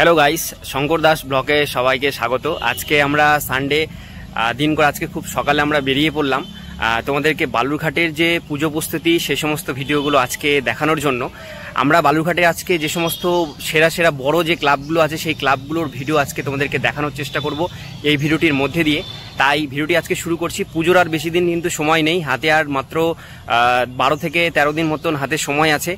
Hello guys, Shankar Das ব্লগে সবাইকে স্বাগত। আজকে আমরা সানডে দিন করে আজকে খুব সকালে আমরা বেরিয়ে পড়লাম তোমাদেরকে বালুরঘাটের যে পুজো প্রস্তুতি সে সমস্ত ভিডিওগুলো আজকে দেখানোর জন্য। আমরা বালুরঘাটে আজকে যে সমস্ত সেরা সেরা বড় যে ক্লাবগুলো আছে সেই ক্লাবগুলোর ভিডিও আজকে তোমাদেরকে দেখানোর চেষ্টা করব এই ভিডিওটির মধ্যে দিয়ে। তাই ভিডিওটি আজকে শুরু করছি। পুজোর আর বেশি দিন কিন্তু সময় নেই, হাতে আর মাত্র 12 থেকে 13 দিন মতন হাতে সময় আছে।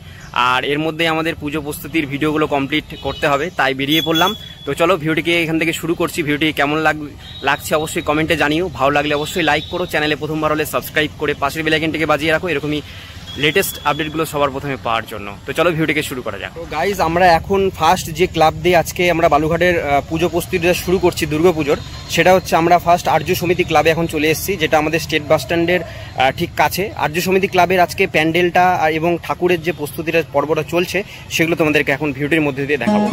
আর এর মধ্যে আমাদের পুজো প্রস্তুতির ভিডিওগুলো কমপ্লিট করতে হবে, তাই বেরিয়ে পড়লাম। তো চলো ভিডিওটিকে এখান থেকে শুরু করছি। ভিডিওটি কেমন লাগছে অবশ্যই কমেন্টে জানিও। ভালো লাগলে অবশ্যই লাইক করো, চ্যানেলে প্রথমবার হলে সাবস্ক্রাইব করে পাশের বেল আইকনটিকে বাজিয়ে রাখো এরকমই লেটেস্ট আপডেটগুলো সবার প্রথমে পাওয়ার জন্য। তো চলো ভিডিওটিকে শুরু করা যাক। তো গাইজ, আমরা এখন ফার্স্ট যে ক্লাব দিয়ে আজকে আমরা বালুরঘাটের পুজো প্রস্তুতিটা শুরু করছি দুর্গাপুজোর, সেটা হচ্ছে আমরা ফার্স্ট আর্য সমিতি ক্লাবে এখন চলে এসেছি, যেটা আমাদের স্টেট বাস স্ট্যান্ডের ঠিক কাছে। আর্য সমিতি ক্লাবের আজকে প্যান্ডেলটা এবং ঠাকুরের যে প্রস্তুতিটা পর্বটা চলছে সেগুলো তোমাদেরকে এখন ভিডিওটির মধ্যে দিয়ে দেখাবো।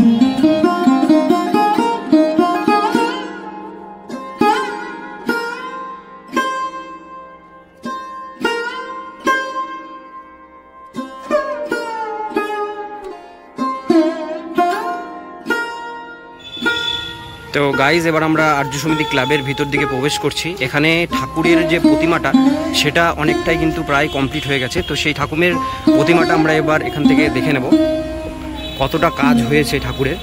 তো গাইজ, এবার আমরা আর্য সমিতি ক্লাবের ভিতর দিকে প্রবেশ করছি। এখানে ঠাকুরের যে প্রতিমাটা সেটা অনেকটাই কিন্তু প্রায় কমপ্লিট হয়ে গেছে। তো সেই ঠাকুরের প্রতিমাটা আমরা এবার এখান থেকে দেখে নেব কতটা কাজ হয়েছে ঠাকুরের।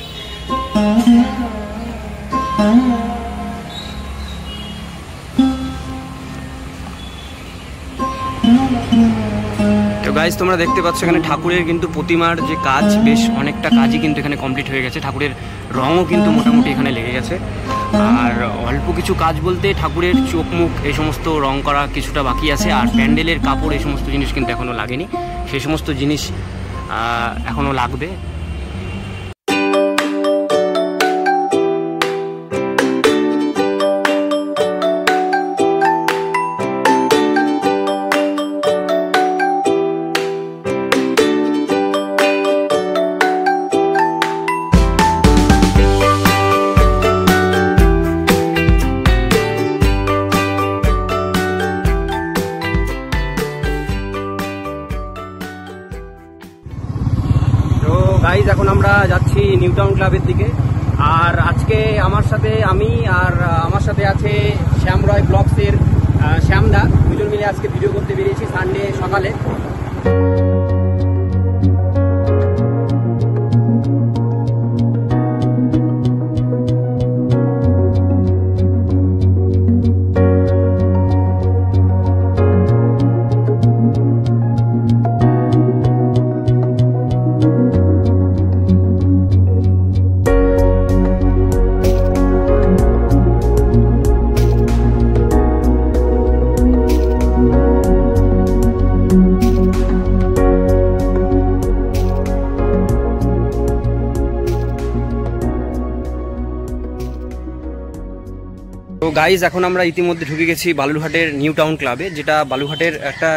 তো গাইজ, তোমরা দেখতে পাচ্ছ এখানে ঠাকুরের কিন্তু প্রতিমার যে কাজ, বেশ অনেকটা কাজই কিন্তু এখানে কমপ্লিট হয়ে গেছে। ঠাকুরের রঙও কিন্তু মোটামুটি এখানে লেগে গেছে। আর অল্প কিছু কাজ বলতে ঠাকুরের চোখ মুখ এই সমস্ত রং করা কিছুটা বাকি আছে। আর প্যান্ডেলের কাপড় এই সমস্ত জিনিস কিন্তু এখনও লাগেনি, সেই সমস্ত জিনিস এখনও লাগবে। গাইজ, এখন আমরা যাচ্ছি নিউ টাউন ক্লাবের দিকে। আর আজকে আমার সাথে আমার সাথে আছে শ্যাম রয় ব্লগসের শ্যামদা, দুজন মিলে আজকে ভিডিও করতে বেরিয়েছি সানডে সকালে। তো গাইজ, এখন আমরা ইতিমধ্যে ঢুকে গেছি বালুরঘাটের নিউ টাউন ক্লাবে, যেটা বালুরঘাটের একটা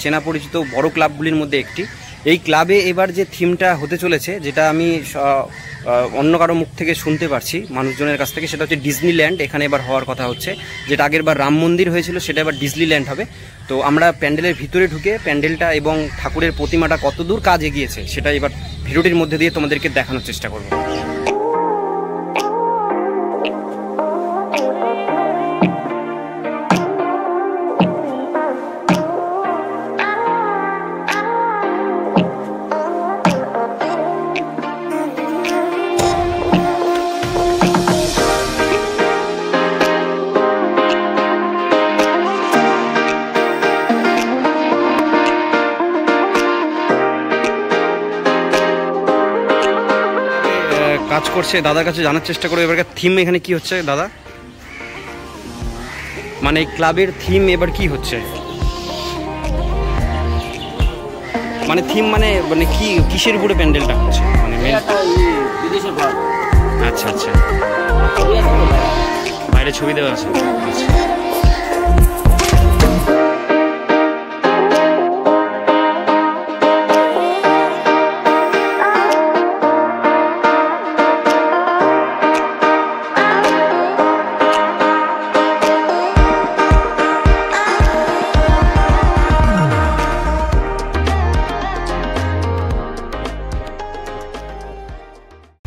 চেনা পরিচিত বড় ক্লাবগুলির মধ্যে একটি। এই ক্লাবে এবার যে থিমটা হতে চলেছে, যেটা আমি অন্য কারো মুখ থেকে শুনতে পারছি মানুষজনের কাছ থেকে, সেটা হচ্ছে ডিজনিল্যান্ড এখানে এবার হওয়ার কথা হচ্ছে। যেটা আগের বার রাম মন্দির হয়েছিল সেটা এবার ডিজনিল্যান্ড হবে। তো আমরা প্যান্ডেলের ভিতরে ঢুকে প্যান্ডেলটা এবং ঠাকুরের প্রতিমাটা কতদূর কাজ এগিয়েছে সেটা এবার ভিডিওটির মধ্যে দিয়ে তোমাদেরকে দেখানোর চেষ্টা করবো। কাজ করছে, দাদার কাছে জানার চেষ্টা করবো এবার থিম এখানে কি হচ্ছে। দাদা, মানে এই ক্লাবের থিম এবার কি হচ্ছে, মানে থিম মানে মানে কি কিসের উপরে প্যান্ডেলটা হচ্ছে, মানে আচ্ছা আচ্ছা, বাইরে ছবি দেওয়া আছে। আচ্ছা,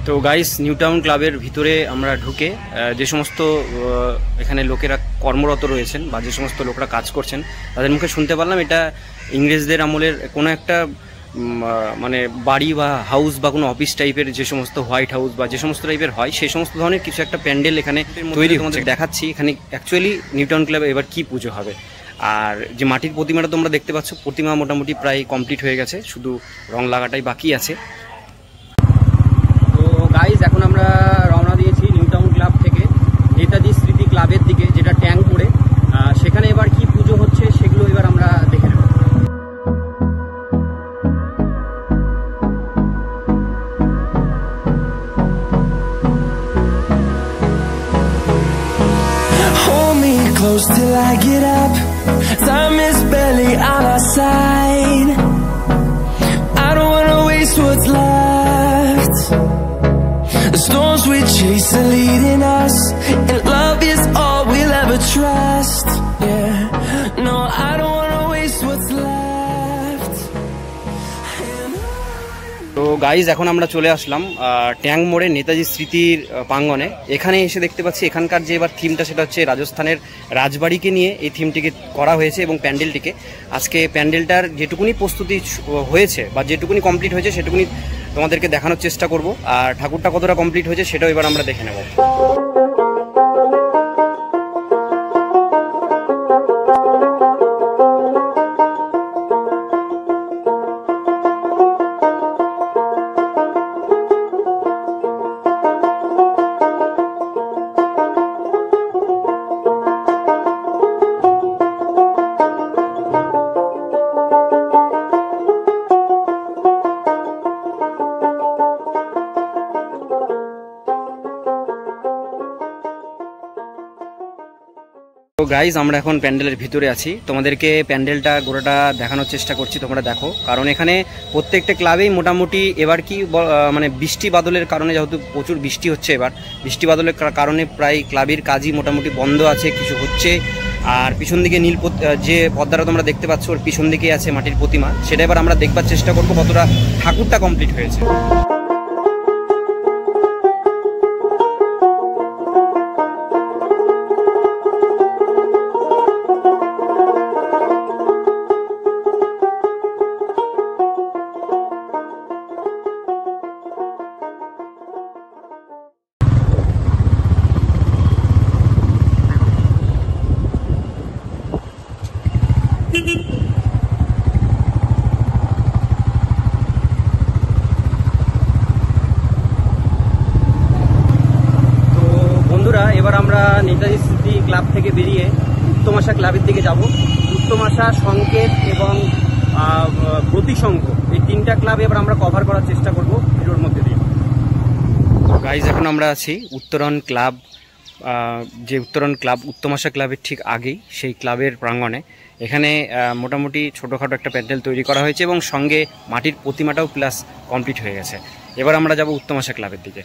তো গাইস, নিউ টাউন ক্লাবের ভিতরে আমরা ঢুকে যে সমস্ত এখানে লোকেরা কর্মরত রয়েছেন বা যে সমস্ত লোকরা কাজ করছেন তাদের মুখে শুনতে পারলাম এটা ইংরেজদের আমলের কোনো একটা মানে বাড়ি বা হাউস বা কোনো অফিস টাইপের যে সমস্ত হোয়াইট হাউস বা যে সমস্ত টাইপের হয় সেই সমস্ত ধরনের কিছু একটা প্যান্ডেল এখানে তৈরি তোমাদের দেখাচ্ছি। এখানে অ্যাকচুয়ালি নিউ টাউন ক্লাবে এবার কি পুজো হবে। আর যে মাটির প্রতিমাটা তোমরা দেখতে পাচ্ছ, প্রতিমা মোটামুটি প্রায় কমপ্লিট হয়ে গেছে, শুধু রং লাগাটাই বাকি আছে। তো গাইজ, এখন আমরা রওনা দিয়েছি নিউ টাউন ক্লাব থেকে নেতাজি স্মৃতি ক্লাবের দিকে, যেটা ট্যাঙ্ক করে। সেখানে এবার কি পুজো হচ্ছে সেগুলো এবার আমরা দেখে নেব। Close till I get up, time is barely on our side. I don't wanna waste what's left. The storms we chase are leading us, and love is all we'll ever trust. Yeah, no, I don't wanna waste what's left. তো guys, এখন আমরা চলে আসলাম tank মোড়ে নেতাজি স্মৃতির প্রাঙ্গণে। এখানে এসে দেখতে পাচ্ছি এখানকার যে এবার থিমটা সেটা হচ্ছে রাজস্থানের রাজবাড়িকে নিয়ে এই থিমটিকে করা হয়েছে এবং প্যান্ডেলটিকে আজকে প্যান্ডেলটার যেটুকুনি প্রস্তুতি হয়েছে বা যেটুকুনি কমপ্লিট হয়েছে সেটুকুনি তোমাদেরকে দেখানোর চেষ্টা করব। আর ঠাকুরটা কতটা কমপ্লিট হয়েছে সেটাও এবার আমরা দেখে নেব। তো গাইজ, আমরা এখন প্যান্ডেলের ভিতরে আছি, তোমাদেরকে প্যান্ডেলটা গোড়াটা দেখানোর চেষ্টা করছি, তোমরা দেখো। কারণ এখানে প্রত্যেকটা ক্লাবেই মোটামুটি এবার কি মানে বৃষ্টি বাদলের কারণে, যেহেতু প্রচুর বৃষ্টি হচ্ছে এবার, বৃষ্টি বাদলের কারণে প্রায় ক্লাবের কাজই মোটামুটি বন্ধ আছে, কিছু হচ্ছে। আর পিছন দিকে নীল যে পদ্মাটা তোমরা দেখতে পাচ্ছ ওর পিছন দিকেই আছে মাটির প্রতিমা, সেটা এবার আমরা দেখবার চেষ্টা করবো কতটা ঠাকুরটা কমপ্লিট হয়েছে। এবার আমরা নেতাজি স্মৃতি ক্লাব থেকে বেরিয়ে উত্তম আশা ক্লাবের দিকে যাব। উত্তম আশা, সংকেত এবং প্রতিসংঘ, এই তিনটা ক্লাব এবার আমরা কভার করার চেষ্টা করব ভিডিওর মধ্যে দিয়ে। গাইজ, এখন আমরা আছি উত্তরণ ক্লাব, যে উত্তরণ ক্লাব উত্তম আশা ক্লাবের ঠিক আগেই সেই ক্লাবের প্রাঙ্গণে। এখানে মোটামুটি ছোটোখাটো একটা প্যান্ডেল তৈরি করা হয়েছে এবং সঙ্গে মাটির প্রতিমাটাও প্লাস কমপ্লিট হয়ে গেছে। এবার আমরা যাব উত্তম আশা ক্লাবের দিকে।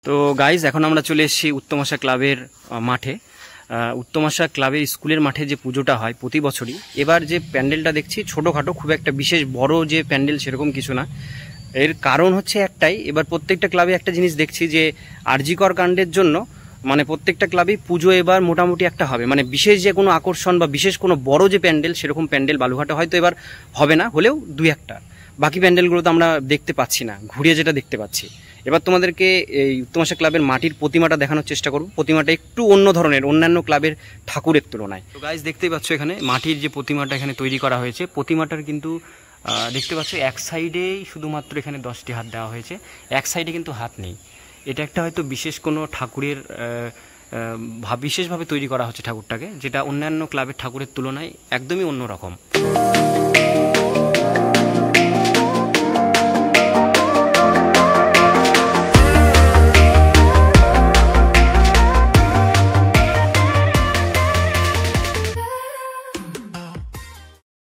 তো গাইজ, এখন আমরা চলে এসেছি উত্তম আশা ক্লাবের মাঠে। উত্তম আশা ক্লাবের স্কুলের মাঠে যে পুজোটা হয় প্রতি বছরই, এবার যে প্যান্ডেলটা দেখছি ছোটোখাটো, খুব একটা বিশেষ বড় যে প্যান্ডেল সেরকম কিছু না। এর কারণ হচ্ছে একটাই, এবার প্রত্যেকটা ক্লাবে একটা জিনিস দেখছি যে আরজি কর কাণ্ডের জন্য মানে প্রত্যেকটা ক্লাবেই পুজো এবার মোটামুটি একটা হবে, মানে বিশেষ যে কোনো আকর্ষণ বা বিশেষ কোনো বড় যে প্যান্ডেল সেরকম প্যান্ডেল বালুঘাটে হয়তো এবার হবে না, হলেও দুই একটা। বাকি প্যান্ডেলগুলো তো আমরা দেখতে পাচ্ছি না, ঘুরিয়ে যেটা দেখতে পাচ্ছি। এবার তোমাদেরকে এই উত্তম আশা ক্লাবের মাটির প্রতিমাটা দেখানোর চেষ্টা করব। প্রতিমাটা একটু অন্য ধরনের, অন্যান্য ক্লাবের ঠাকুরের তুলনায়। তো গাইজ দেখতেই পাচ্ছ এখানে মাটির যে প্রতিমাটা এখানে তৈরি করা হয়েছে, প্রতিমাটার কিন্তু দেখতে পাচ্ছ এক সাইডেই শুধুমাত্র এখানে 10টি হাত দেওয়া হয়েছে, এক সাইডে কিন্তু হাত নেই। এটা একটা হয়তো বিশেষ কোনো ঠাকুরের বিশেষভাবে তৈরি করা হচ্ছে ঠাকুরটাকে, যেটা অন্যান্য ক্লাবের ঠাকুরের তুলনায় একদমই অন্যরকম।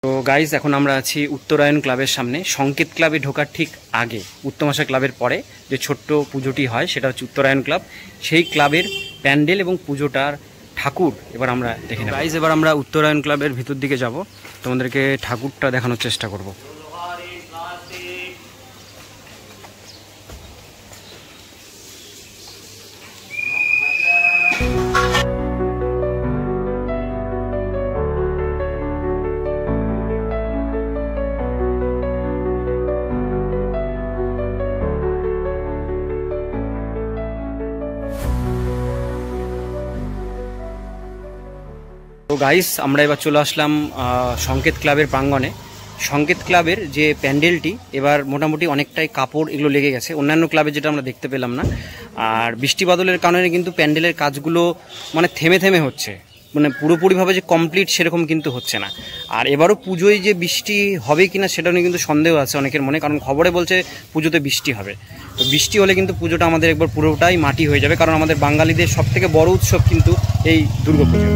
তো গাইজ এখন আমরা আছি উত্তরায়ণ ক্লাবের সামনে। সংকেত ক্লাবে ঢোকার ঠিক আগে, উত্তম আশা ক্লাবের পরে যে ছোট্ট পুজোটি হয় সেটা হচ্ছে উত্তরায়ণ ক্লাব। সেই ক্লাবের প্যান্ডেল এবং পুজোটার ঠাকুর এবার আমরা দেখে নেব। গাইজ এবার আমরা উত্তরায়ণ ক্লাবের ভিতর দিকে যাব, তোমাদেরকে ঠাকুরটা দেখানোর চেষ্টা করব। তো গাইস আমরা এবার চলে আসলাম সংকেত ক্লাবের প্রাঙ্গণে। সংকেত ক্লাবের যে প্যান্ডেলটি এবার মোটামুটি অনেকটাই কাপড় এগুলো লেগে গেছে, অন্যান্য ক্লাবে যেটা আমরা দেখতে পেলাম না। আর বৃষ্টি বাদলের কারণে কিন্তু প্যান্ডেলের কাজগুলো মানে থেমে থেমে হচ্ছে, মানে পুরোপুরিভাবে যে কমপ্লিট সেরকম কিন্তু হচ্ছে না। আর এবারও পুজোয় যে বৃষ্টি হবে কিনা সেটা নিয়ে কিন্তু সন্দেহ আছে অনেকের মনে, কারণ খবরে বলছে পুজোতে বৃষ্টি হবে। তো বৃষ্টি হলে কিন্তু পুজোটা আমাদের একবার পুরোটাই মাটি হয়ে যাবে, কারণ আমাদের বাঙালিদের সবথেকে বড় উৎসব কিন্তু এই দুর্গাপুজো।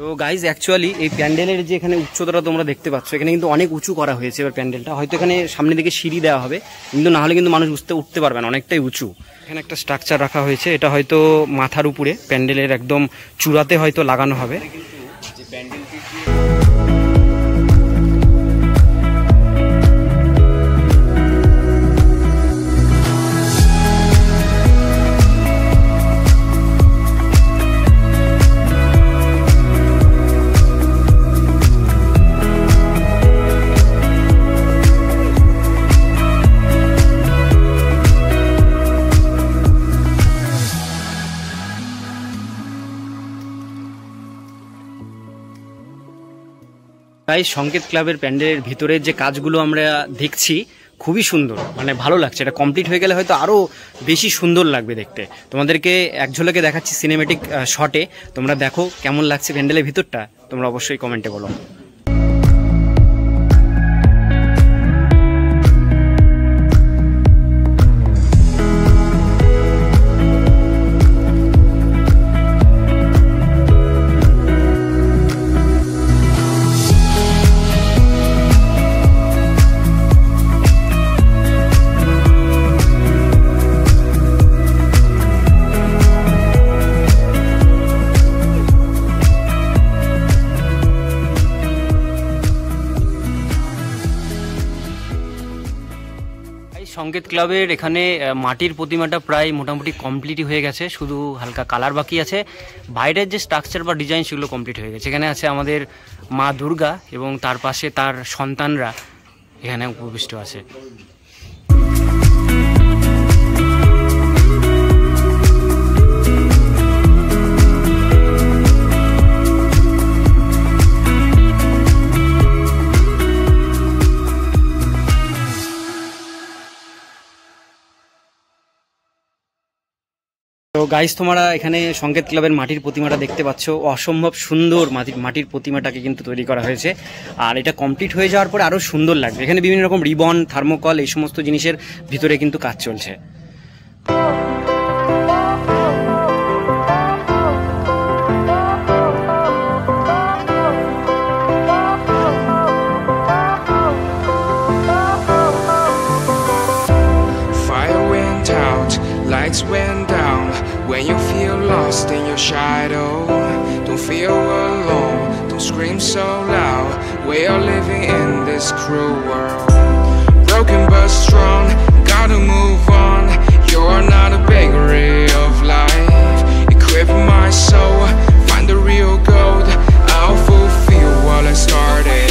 তো গাইজ অ্যাকচুয়ালি এই প্যান্ডেলের যে এখানে উচ্চতাটা তোমরা দেখতে পাচ্ছ, এখানে কিন্তু অনেক উঁচু করা হয়েছে। এবার প্যান্ডেলটা হয়তো এখানে সামনের দিকে সিঁড়ি দেওয়া হবে, কিন্তু না হলে কিন্তু মানুষ উঠতে পারবে না, অনেকটাই উঁচু। এখানে একটা স্ট্রাকচার রাখা হয়েছে, এটা হয়তো মাথার উপরে প্যান্ডেলের একদম চূড়াতে হয়তো লাগানো হবে। তাই সংকেত ক্লাবের প্যান্ডেলের ভিতরের যে কাজগুলো আমরা দেখছি খুবই সুন্দর, মানে ভালো লাগছে। এটা কমপ্লিট হয়ে গেলে হয়তো আরও বেশি সুন্দর লাগবে দেখতে। তোমাদেরকে এক ঝলকে দেখাচ্ছি সিনেমেটিক শটে, তোমরা দেখো কেমন লাগছে প্যান্ডেলের ভিতরটা, তোমরা অবশ্যই কমেন্টে বলো। সংকেত ক্লাবের এখানে মাটির প্রতিমাটা প্রায় মোটামুটি কমপ্লিটই হয়ে গেছে, শুধু হালকা কালার বাকি আছে। বাইরের যে স্ট্রাকচার বা ডিজাইন সেগুলো কমপ্লিট হয়ে গেছে। এখানে আছে আমাদের মা দুর্গা এবং তার পাশে তার সন্তানরা এখানে উপবিষ্ট আছে। তো গাইস তোমরা এখানে সংকেত ক্লাবের মাটির প্রতিমাটা দেখতে পাচ্ছ, অসম্ভব সুন্দর মাটির প্রতিমাটাকে কিন্তু তৈরি করা হয়েছে। আর এটা কমপ্লিট হয়ে যাওয়ার পরে আরও সুন্দর লাগবে। এখানে বিভিন্ন রকম রিবন, থার্মোকল এই সমস্ত জিনিসের ভিতরে কিন্তু কাজ চলছে। Fire went out, lights went down, When you feel lost in your shadow, don't feel alone, don't scream so loud. We are living in this cruel world, broken but strong, gotta move on. You're not a bakery of life. Equip my soul, find the real gold. I'll fulfill what I started.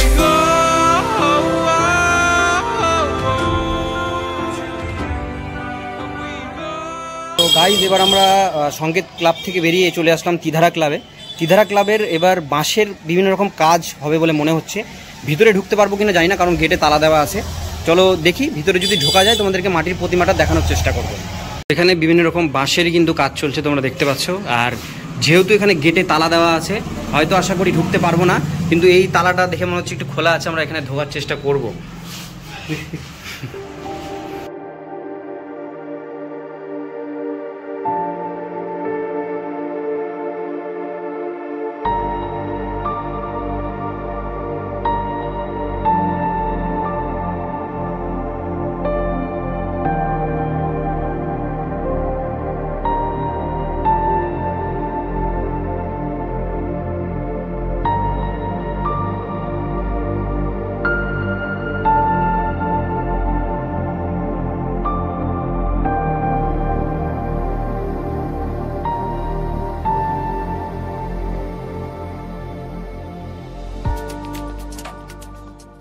তো guys এবার আমরা সংকেত club থেকে বেরিয়ে চলে আসলাম তিধারা ক্লাবে। তিধারা ক্লাবের এবার বাঁশের বিভিন্ন রকম কাজ হবে বলে মনে হচ্ছে। ভিতরে ঢুকতে পারবো কিনা জানি না, কারণ গেটে তালা দেওয়া আছে। চলো দেখি, ভিতরে যদি ঢোকা যায় তোমাদেরকে মাটির প্রতিমাটা দেখানোর চেষ্টা করবো। এখানে বিভিন্ন রকম বাঁশেরই কিন্তু কাজ চলছে, তোমরা দেখতে পাচ্ছ। আর যেহেতু এখানে গেটে তালা দেওয়া আছে, হয়তো আশা করি ঢুকতে পারবো না, কিন্তু এই তালাটা দেখে মনে হচ্ছে একটু খোলা আছে, আমরা এখানে ঢোকার চেষ্টা করব।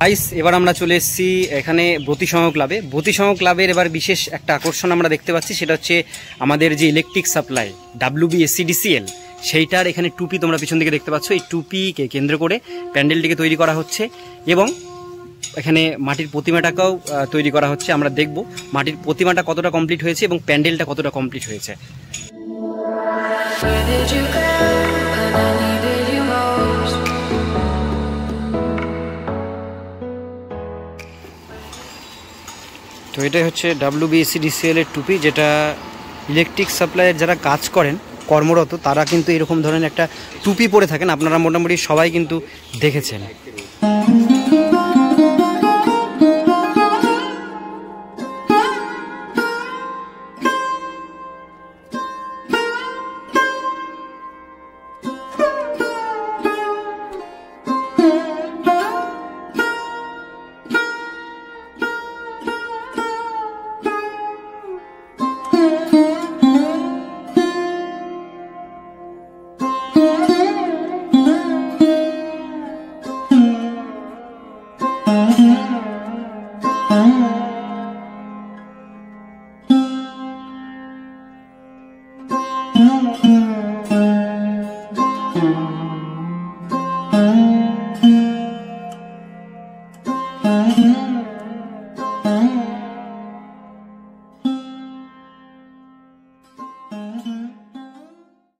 গাইস এবার আমরা চলে এসেছি এখানে ব্রতিসংঘ ক্লাবে। ব্রতিসংঘ ক্লাবের এবার বিশেষ একটা আকর্ষণ আমরা দেখতে পাচ্ছি, সেটা হচ্ছে আমাদের যে ইলেকট্রিক সাপ্লাই WBSCDCL, সেইটার এখানে টুপি তোমরা পিছন দিকে দেখতে পাচ্ছ। এই টুপিকে কেন্দ্র করে প্যান্ডেলটিকে তৈরি করা হচ্ছে এবং এখানে মাটির প্রতিমাটাকেও তৈরি করা হচ্ছে। আমরা দেখব মাটির প্রতিমাটা কতটা কমপ্লিট হয়েছে এবং প্যান্ডেলটা কতটা কমপ্লিট হয়েছে। তো এটাই হচ্ছে WBSCDCL এর টুপি, যেটা ইলেকট্রিক সাপ্লাইয়ের যারা কাজ করেন কর্মরত তারা কিন্তু এরকম ধরনের একটা টুপি পরে থাকেন। আপনারা মোটামুটি সবাই কিন্তু দেখেছেন।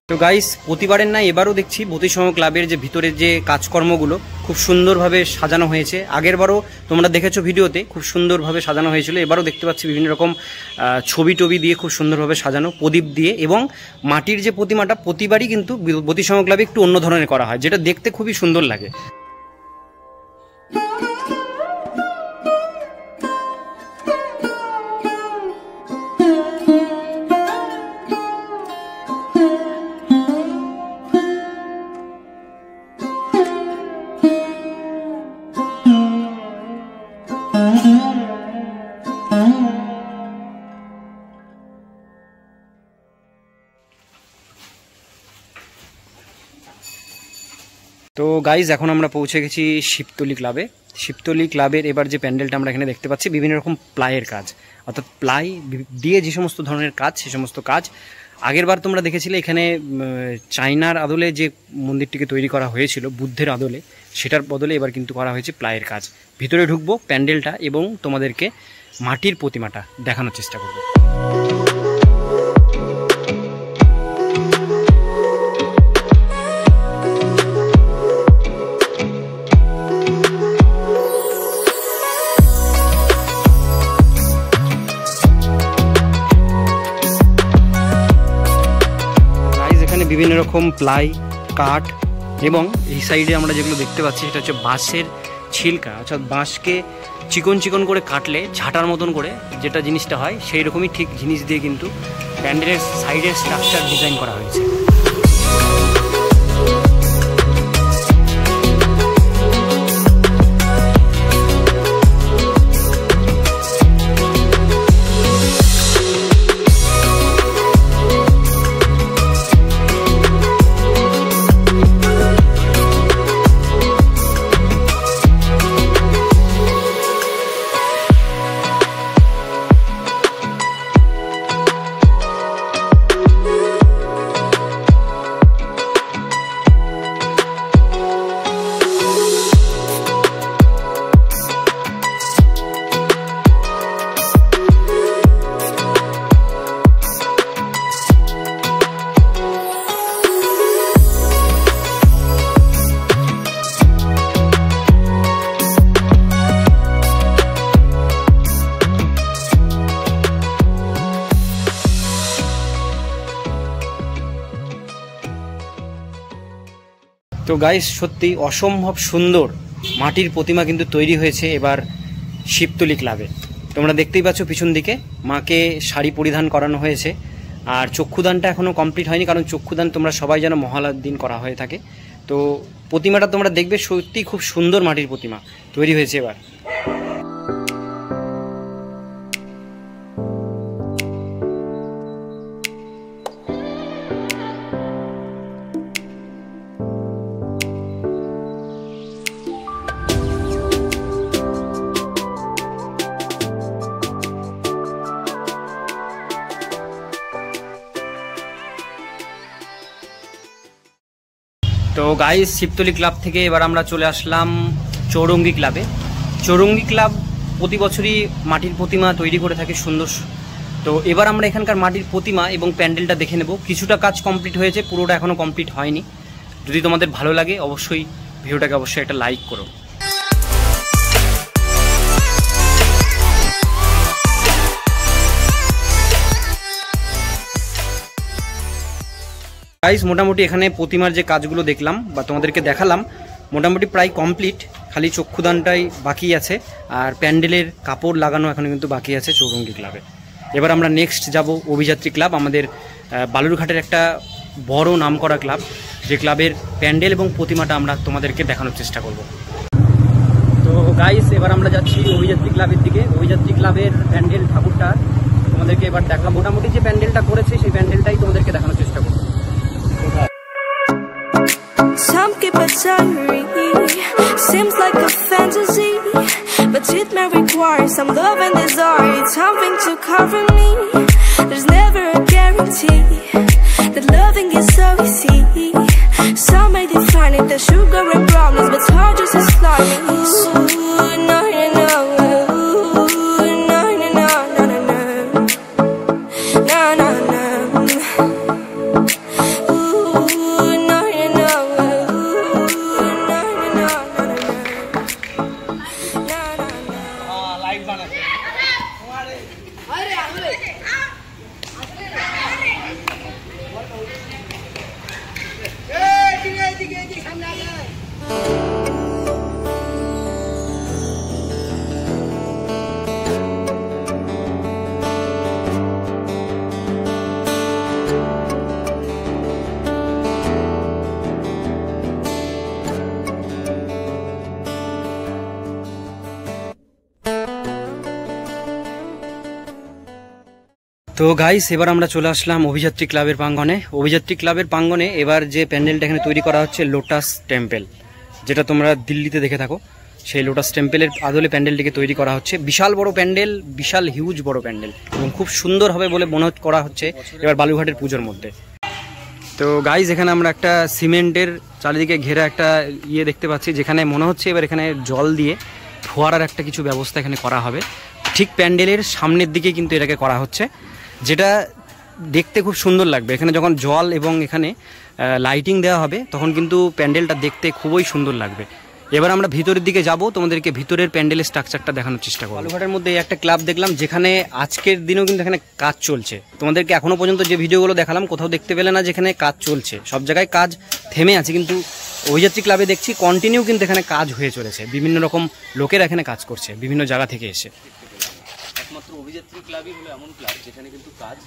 তো গাইস প্রতিবারের না এবারও দেখছি ব্রতিসংঘ ক্লাবের যে ভিতরের যে কাজকর্মগুলো খুব সুন্দরভাবে সাজানো হয়েছে। আগেরবারও তোমরা দেখেছো ভিডিওতে খুব সুন্দরভাবে সাজানো হয়েছিল, এবারও দেখতে পাচ্ছি বিভিন্ন রকম ছবি টবি দিয়ে খুব সুন্দরভাবে সাজানো, প্রদীপ দিয়ে। এবং মাটির যে প্রতিমাটা প্রতিবারই কিন্তু ব্রতিসংঘ ক্লাবে একটু অন্য ধরনের করা হয়, যেটা দেখতে খুবই সুন্দর লাগে। তো গাইজ এখন আমরা পৌঁছে গেছি শিবতলি ক্লাবে। শিবতলি ক্লাবের এবার যে প্যান্ডেলটা আমরা এখানে দেখতে পাচ্ছি, বিভিন্ন রকম প্লাইয়ের কাজ, অর্থাৎ প্লাই দিয়ে যে সমস্ত ধরনের কাজ, সে সমস্ত কাজ। আগেরবার তোমরা দেখেছিলে এখানে চায়নার আদলে যে মন্দিরটিকে তৈরি করা হয়েছিল বুদ্ধের আদলে, সেটার বদলে এবার কিন্তু করা হয়েছে প্লাইয়ের কাজ। ভিতরে ঢুকবো প্যান্ডেলটা এবং তোমাদেরকে মাটির প্রতিমাটা দেখানোর চেষ্টা করব। বিভিন্ন রকম প্লাই, কাঠ এবং এই সাইডে আমরা যেগুলো দেখতে পাচ্ছি সেটা হচ্ছে বাঁশের ছিলকা, অর্থাৎ বাঁশকে চিকন চিকন করে কাটলে ঝাঁটার মতন করে যেটা জিনিসটা হয় সেই রকমই ঠিক জিনিস দিয়ে কিন্তু প্যান্ডেলের সাইডের স্ট্রাকচার ডিজাইন করা হয়েছে। তো গাইস, সত্যি অসম্ভব সুন্দর মাটির প্রতিমা কিন্তু তৈরি হয়েছে এবার শিবতলী ক্লাবে। তোমরা দেখতেই পাচ্ছ পিছন দিকে মাকে শাড়ি পরিধান করানো হয়েছে, আর চক্ষুদানটা এখনও কমপ্লিট হয়নি, কারণ চক্ষুদান তোমরা সবাই যেন মহালয়ার দিন করা হয়ে থাকে। তো প্রতিমাটা তোমরা দেখবে, সত্যি খুব সুন্দর মাটির প্রতিমা তৈরি হয়েছে এবার। তো গাইস, শিবতলী ক্লাব থেকে এবার আমরা চলে আসলাম চৌরঙ্গি ক্লাবে। চৌরঙ্গি ক্লাব প্রতি বছরই মাটির প্রতিমা তৈরি করে থাকে সুন্দর। তো এবার আমরা এখানকার মাটির প্রতিমা এবং প্যান্ডেলটা দেখে নেব। কিছুটা কাজ কমপ্লিট হয়েছে, পুরোটা এখনও কমপ্লিট হয়নি। যদি তোমাদের ভালো লাগে অবশ্যই ভিডিওটাকে অবশ্যই একটা লাইক করো। গাইস, মোটামুটি এখানে প্রতিমার যে কাজগুলো দেখলাম বা তোমাদেরকে দেখালাম, মোটামুটি প্রায় কমপ্লিট, খালি চক্ষুদানটাই বাকি আছে, আর প্যান্ডেলের কাপড় লাগানো এখনো কিন্তু বাকি আছে চৌরঙ্গি ক্লাবে। এবার আমরা নেক্সট যাব অভিযাত্রী ক্লাব, আমাদের বালুরঘাটের একটা বড় নামকরা ক্লাব, যে ক্লাবের প্যান্ডেল এবং প্রতিমাটা আমরা তোমাদেরকে দেখানোর চেষ্টা করব। তো গাইস, এবার আমরা যাচ্ছি অভিযাত্রী ক্লাবের দিকে। অভিযাত্রী ক্লাবের প্যান্ডেল ঠাকুরটা তোমাদেরকে এবার দেখা, মোটামুটি যে প্যান্ডেলটা করেছে সেই প্যান্ডেলটাই তোমাদেরকে দেখানোর চেষ্টা করবো। Some keep a diary, seems like a fantasy, but it may require some love and desire, something to cover me. There's never a guarantee that loving is so easy. Some may define it as sugar and brownies, but it's hard just to slide me. Ooh, no, no, no. Ooh, no, no, no, no, no, no. No, no, no. তো guys, এবার আমরা চলে আসলাম অভিযাত্রী ক্লাবের প্রাঙ্গণে। অভিযাত্রী ক্লাবের প্রাঙ্গণে এবার যে প্যান্ডেলটা এখানে তৈরি করা হচ্ছে লোটাস টেম্পল, যেটা তোমরা দিল্লিতে দেখে থাকো, সেই লোটাস টেম্পলের আদলে প্যান্ডেলটিকে তৈরি করা হচ্ছে। বিশাল বড় প্যান্ডেল, বিশাল হিউজ বড় প্যান্ডেল, এবং খুব সুন্দর হবে বলে মনে করা হচ্ছে এবার বালুরঘাটের পুজোর মধ্যে। তো গাইস, এখানে আমরা একটা সিমেন্টের চারিদিকে ঘেরা একটা দেখতে পাচ্ছি, যেখানে মনে হচ্ছে এবার এখানে জল দিয়ে ফোয়ারার একটা কিছু ব্যবস্থা এখানে করা হবে। ঠিক প্যান্ডেলের সামনের দিকে কিন্তু এটাকে করা হচ্ছে, যেটা দেখতে খুব সুন্দর লাগবে। এখানে যখন জল এবং এখানে লাইটিং দেওয়া হবে তখন কিন্তু প্যান্ডেলটা দেখতে খুবই সুন্দর লাগবে। এবার আমরা ভিতরের দিকে যাব, তোমাদেরকে ভিতরের প্যান্ডেলের স্ট্রাকচারটা দেখানোর চেষ্টা করব। বালুরঘাটের মধ্যে এই একটা ক্লাব দেখলাম যেখানে আজকের দিনেও কিন্তু এখানে কাজ চলছে। তোমাদেরকে এখনো পর্যন্ত যে ভিডিওগুলো দেখালাম কোথাও দেখতে পেলে না যেখানে কাজ চলছে, সব জায়গায় কাজ থেমে আছে, কিন্তু অভিযাত্রী ক্লাবে দেখছি কন্টিনিউ কিন্তু এখানে কাজ হয়ে চলেছে। বিভিন্ন রকম লোকেরা এখানে কাজ করছে বিভিন্ন জায়গা থেকে এসে। একমাত্র অভিযাত্রী ক্লাবই হলো এমন ক্লাব যেখানে কিন্তু কাজ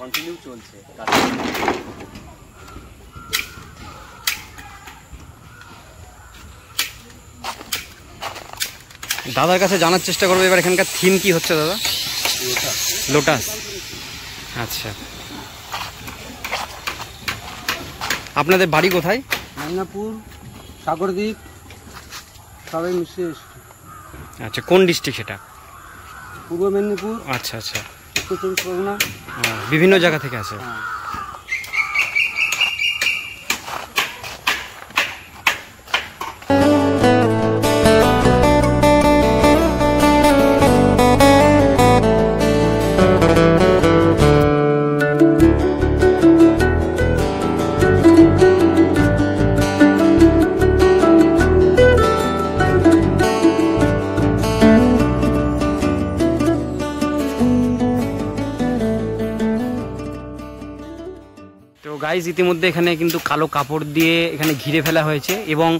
কন্টিনিউ চলছে। দাদার কাছে জানার চেষ্টা করবো এবার এখানকার থিম কি হচ্ছে দাদা? লোটাস। আচ্ছা, আপনাদের বাড়ি কোথায়? মেদিনীপুর, সাগরদ্বীপ, সবাই মিশে। আচ্ছা, কোন ডিস্ট্রিক্ট সেটা? পূর্ব মেদিনীপুর। আচ্ছা আচ্ছা, উত্তর চব্বিশ পরগনা, বিভিন্ন জায়গা থেকে আছে। গাইজ ইতিমধ্যে এখানে কিন্তু কালো কাপড় দিয়ে এখানে ঘিরে ফেলা হয়েছে এবং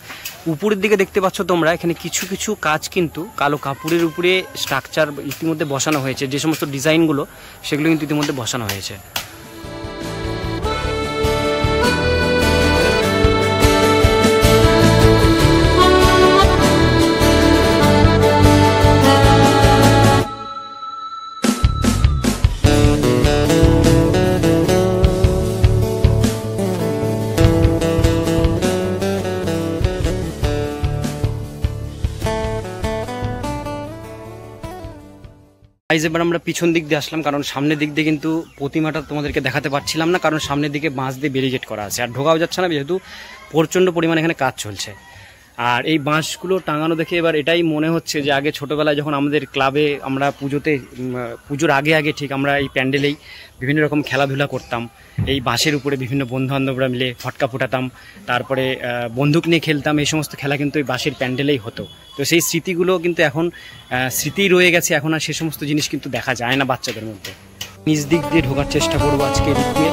উপরের দিকে দেখতে পাচ্ছ তোমরা এখানে কিছু কিছু কাজ কিন্তু কালো কাপড়ের উপরে স্ট্রাকচার ইতিমধ্যে বসানো হয়েছে। যে সমস্ত ডিজাইনগুলো সেগুলো কিন্তু ইতিমধ্যে বসানো হয়েছে। এবার আমরা পিছন দিক দিয়ে আসলাম, কারণ সামনের দিক দিয়ে কিন্তু প্রতিমাটা তোমাদেরকে দেখাতে পারছিলাম না, কারণ সামনের দিকে বাঁশ দিয়ে ব্যারিকেড করা আছে আর ঢোকাও যাচ্ছে না, যেহেতু প্রচণ্ড পরিমাণে এখানে কাজ চলছে। আর এই বাঁশগুলো টাঙানো দেখে এবার এটাই মনে হচ্ছে যে আগে ছোটোবেলায় যখন আমাদের ক্লাবে আমরা পুজোর আগে আগে ঠিক আমরা এই প্যান্ডেলেই বিভিন্ন রকম খেলাধুলা করতাম। এই বাঁশের উপরে বিভিন্ন বন্ধুবান্ধবরা মিলে ফটকা ফোটাতাম, তারপরে বন্দুক নিয়ে খেলতাম। এই সমস্ত খেলা কিন্তু এই বাঁশের প্যান্ডেলেই হতো। তো সেই স্মৃতিগুলো কিন্তু এখন স্মৃতি রয়ে গেছে, এখন আর সে সমস্ত জিনিস কিন্তু দেখা যায় না বাচ্চাদের মধ্যে। নিজ দিক দিয়ে ঢোকার চেষ্টা করবো আজকে এদিক দিয়ে।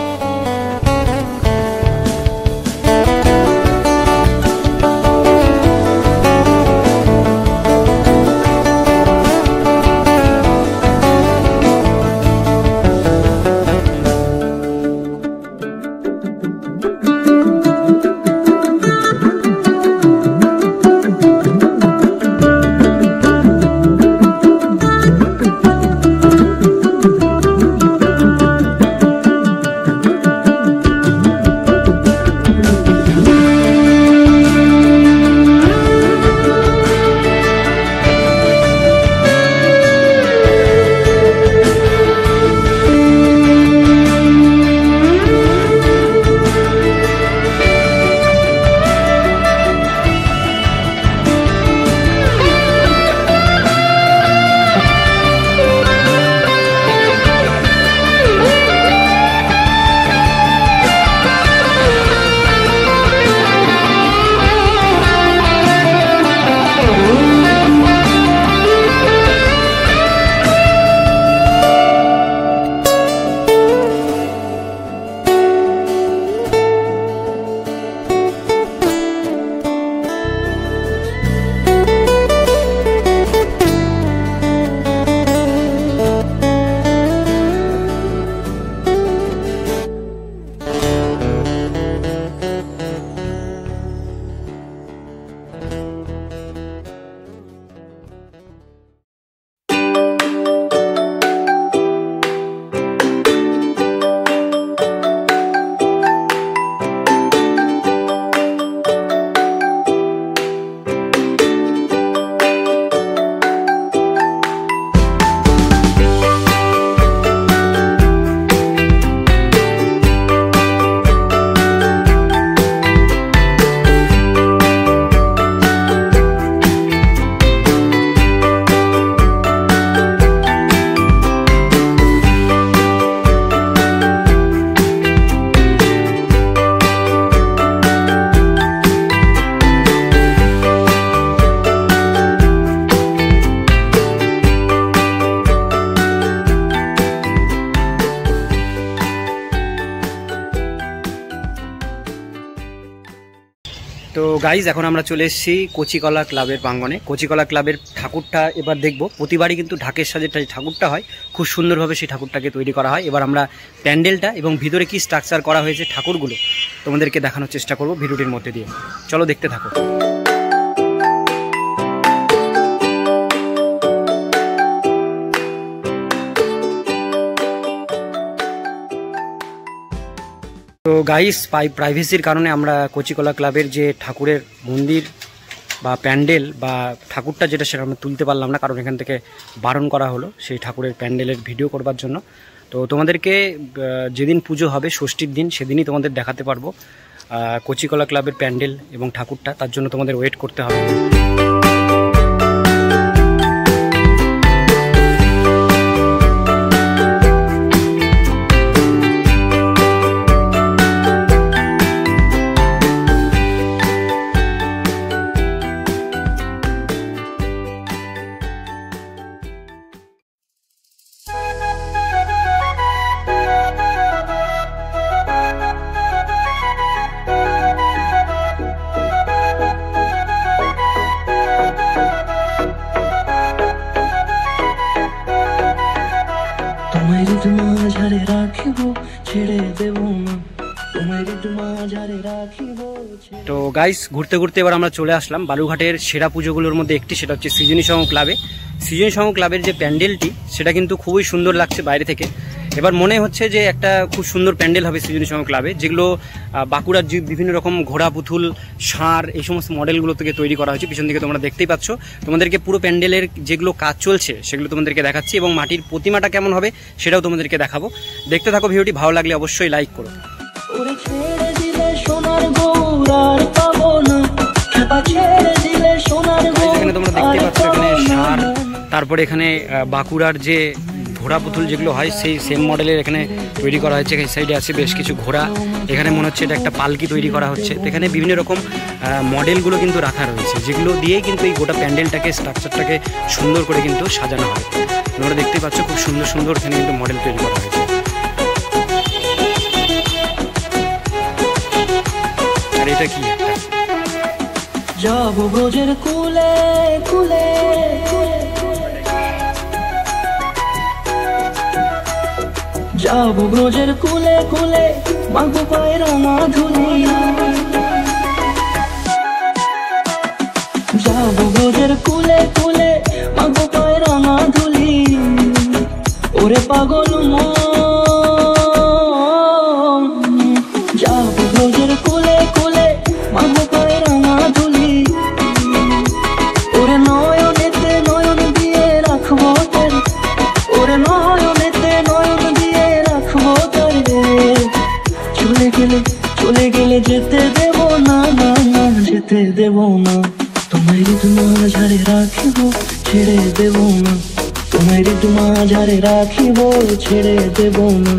তো গাইজ এখন আমরা চলে এসেছি কচিকলা ক্লাবের প্রাঙ্গণে। কচিকলা ক্লাবের ঠাকুরটা এবার দেখব। প্রতিবারই কিন্তু ঢাকের সাজে ঠাকুরটা হয়, খুব সুন্দরভাবে সেই ঠাকুরটাকে তৈরি করা হয়। এবার আমরা প্যান্ডেলটা এবং ভিতরে কি স্ট্রাকচার করা হয়েছে ঠাকুরগুলো তোমাদেরকে দেখানোর চেষ্টা করব ভিডিওটির মধ্যে দিয়ে। চলো দেখতে থাকো। তো গাইস প্রাইভেসির কারণে আমরা কচিকলা ক্লাবের যে ঠাকুরের মন্দির বা প্যান্ডেল বা ঠাকুরটা যেটা সেটা আমরা তুলতে পারলাম না, কারণ এখান থেকে বারণ করা হলো সেই ঠাকুরের প্যান্ডেলের ভিডিও করবার জন্য। তো তোমাদেরকে যেদিন পুজো হবে ষষ্ঠীর দিন সেদিনই তোমাদের দেখাতে পারবো কচিকলা ক্লাবের প্যান্ডেল এবং ঠাকুরটা। তার জন্য তোমাদের ওয়েট করতে হবে। তো গাইস ঘুরতে ঘুরতে এবার আমরা চলে আসলাম বালুরঘাটের সেরা পুজোগুলোর মধ্যে একটি, সেটা হচ্ছে সৃজনী সংঘ ক্লাবে। সৃজনী সংঘ ক্লাবের যে প্যান্ডেলটি সেটা কিন্তু খুবই সুন্দর লাগছে বাইরে থেকে। এবার মনে হচ্ছে যে একটা খুব সুন্দর প্যান্ডেল হবে সৃজনী সংঘ ক্লাবে, যেগুলো বাঁকুড়ার যে বিভিন্ন রকম ঘোড়া পুতুল ষাঁড় এই সমস্ত মডেলগুলো থেকে তৈরি করা হয়েছে। পিছন দিকে তোমরা দেখতেই পাচ্ছ। তোমাদেরকে পুরো প্যান্ডেলের যেগুলো কাজ চলছে সেগুলো তোমাদেরকে দেখাচ্ছি এবং মাটির প্রতিমাটা কেমন হবে সেটাও তোমাদেরকে দেখাবো। দেখতে থাকো ভিডিওটি, ভালো লাগলে অবশ্যই লাইক করো। এখানে তোমরা দেখতেই পাচ্ছ এখানে ষাঁড়, তারপরে এখানে বাঁকুড়ার যে ঘোড়া পুতুল যেগুলো হয় সেই সেম মডেলের এখানে তৈরি করা হয়েছে। এই সাইডে আছে বেশ কিছু ঘোড়া, এখানে মনে হচ্ছে এটা একটা পালকি তৈরি করা হচ্ছে। তো এখানে বিভিন্ন রকম মডেলগুলো কিন্তু রাখা রয়েছে, যেগুলো দিয়েই কিন্তু এই গোটা প্যান্ডেলটাকে স্ট্রাকচারটাকে সুন্দর করে কিন্তু সাজানো হয়। তোমরা দেখতেই পাচ্ছ খুব সুন্দর সুন্দর এখানে কিন্তু মডেল তৈরি করা হয়েছে। আর এটা কি একটা যাব ব্রজের কুলে কুলে, যাব ব্রজের কুলে কুলে, মাগো পায়ের মাধুরী। যাব ব্রজের কুলে কুলে, মাগো পায়ের মাধুরী। ওরে পাগল মন, যাব ব্রজের কুলে কুলে, মাগো পায়ের মাধুরী। ওরে নয়নেতে নয়ন দিয়ে রাখবো তোর, ওরে নয়নেতে নয়ন দিয়ে রাখবো তোর। চলে গেলে চলে গেলে যেতে দেব না, না না যেতে দেব না। তোমায় তোমার ঝাড়ে রাখিব, ছেড়ে দেব না। তোমায় তোমার ঝাড়ে রাখিব, ছেড়ে দেব না।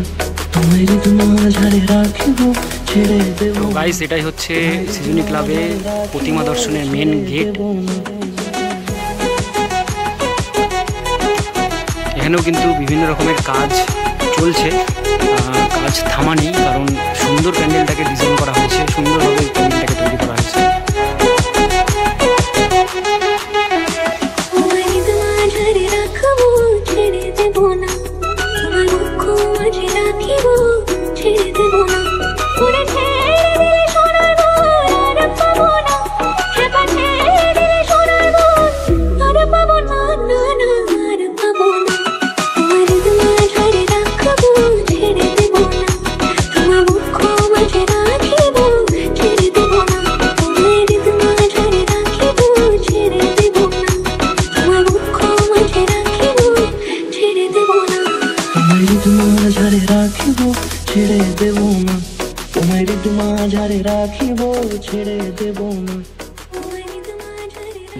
তোমায় তোমার ঝাড়ে রাখিব, ছেড়ে দেব। গাইস এটাই হচ্ছে সৃজনী ক্লাবে প্রতিমা দর্শনের মেন গেট। এখানেও কিন্তু বিভিন্ন রকমের কাজ চলছে, কাজ থামা নেই, কারণ সুন্দর প্যান্ডেলটাকে ডিজাইন করা হয়েছে, সুন্দরভাবে প্যান্ডেলটাকে তৈরি করা হয়েছে।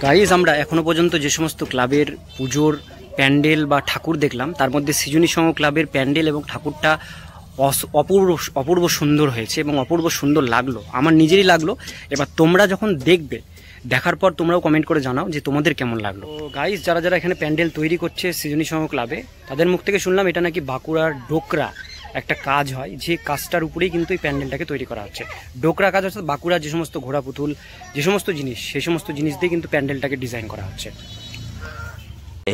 গাইজ আমরা এখনো পর্যন্ত যে সমস্ত ক্লাবের পুজোর প্যান্ডেল বা ঠাকুর দেখলাম, তার মধ্যে সৃজনী সংঘ ক্লাবের প্যান্ডেল এবং ঠাকুরটা অপূর্ব সুন্দর হয়েছে এবং অপূর্ব সুন্দর লাগলো, আমার নিজেরই লাগলো। এবার তোমরা যখন দেখবে, দেখার পর তোমরাও কমেন্ট করে জানাও যে তোমাদের কেমন লাগলো। তো গাইজ যারা যারা এখানে প্যান্ডেল তৈরি করছে সৃজনী সংঘ ক্লাবে, তাদের মুখ থেকে শুনলাম এটা নাকি বাঁকুড়ার ডোকরা একটা কাজ হয়, যে কাজটার উপরেই কিন্তু এই প্যান্ডেলটাকে তৈরি করা হচ্ছে। ডোকরা কাজ অর্থাৎ বাঁকুড়া যে সমস্ত ঘোড়া পুতুল, যে সমস্ত জিনিস, সেই সমস্ত জিনিস দিয়ে কিন্তু প্যান্ডেলটাকে ডিজাইন করা হচ্ছে।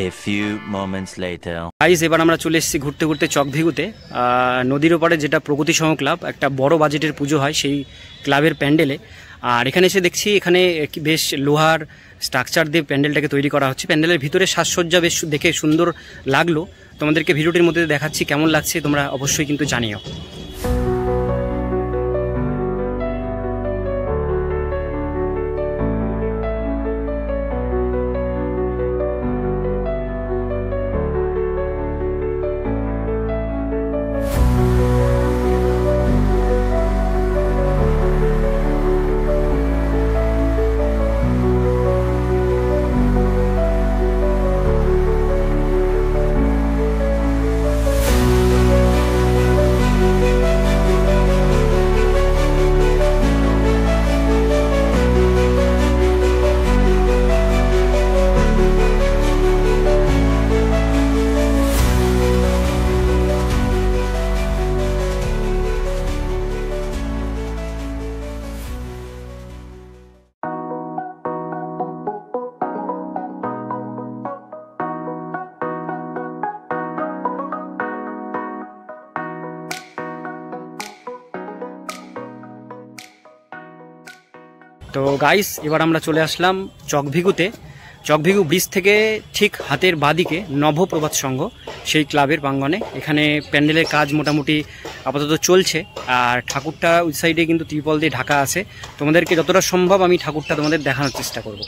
A few moments later. Guys, এবার আমরা চলে এসেছি ঘুরতে ঘুরতে চকভিগুতে। নদীর ওপারে যেটা প্রগতি সংঘ ক্লাব, একটা বড় বাজেটের পুজো হয় সেই ক্লাবের প্যান্ডেলে। আর এখানে এসে দেখছি এখানে বেশ লোহার স্ট্রাকচার দিয়ে প্যান্ডেলটাকে তৈরি করা হচ্ছে। প্যান্ডেলের ভিতরে সাজসজ্জা বেশ দেখে সুন্দর লাগলো। তোমাদেরকে ভিডিওটির মধ্যে দেখাচ্ছি, কেমন লাগছে তোমরা অবশ্যই কিন্তু জানিও। তো গাইস, এবার আমরা চলে আসলাম চকভিগুতে। চকভিগু ব্রিজ থেকে ঠিক হাতের বাঁদিকে নভপ্রভাত সংঘ, সেই ক্লাবের প্রাঙ্গণে। এখানে প্যান্ডেলের কাজ মোটামুটি আপাতত চলছে, আর ঠাকুরটা ওই সাইডে কিন্তু ত্রিপল দিয়ে ঢাকা আছে। তোমাদেরকে যতটা সম্ভব আমি ঠাকুরটা তোমাদের দেখানোর চেষ্টা করব।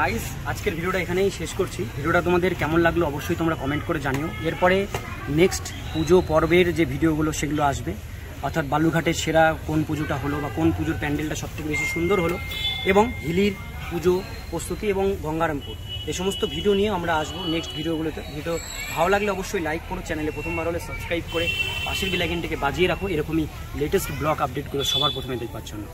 গাইস, আজকের ভিডিওটা এখানেই শেষ করছি। ভিডিওটা তোমাদের কেমন লাগলো অবশ্যই তোমরা কমেন্ট করে জানিও। এরপরে নেক্সট পুজো পর্বের যে ভিডিওগুলো সেগুলো আসবে, অর্থাৎ বালুরঘাটের সেরা কোন পুজোটা হলো বা কোন পুজোর প্যান্ডেলটা সবথেকে বেশি সুন্দর হলো, এবং হিলির পুজো প্রস্তুতি এবং গঙ্গারামপুর, এই সমস্ত ভিডিও নিয়ে আমরা আসবো নেক্সট ভিডিওগুলোতে। ভিডিও ভালো লাগলে অবশ্যই লাইক করো, চ্যানেলে প্রথমবার হলে সাবস্ক্রাইব করে পাশের বেল আইকনটিকে বাজিয়ে রাখো, এরকমই লেটেস্ট ব্লগ আপডেটগুলো সবার প্রথমে দেখবার জন্য।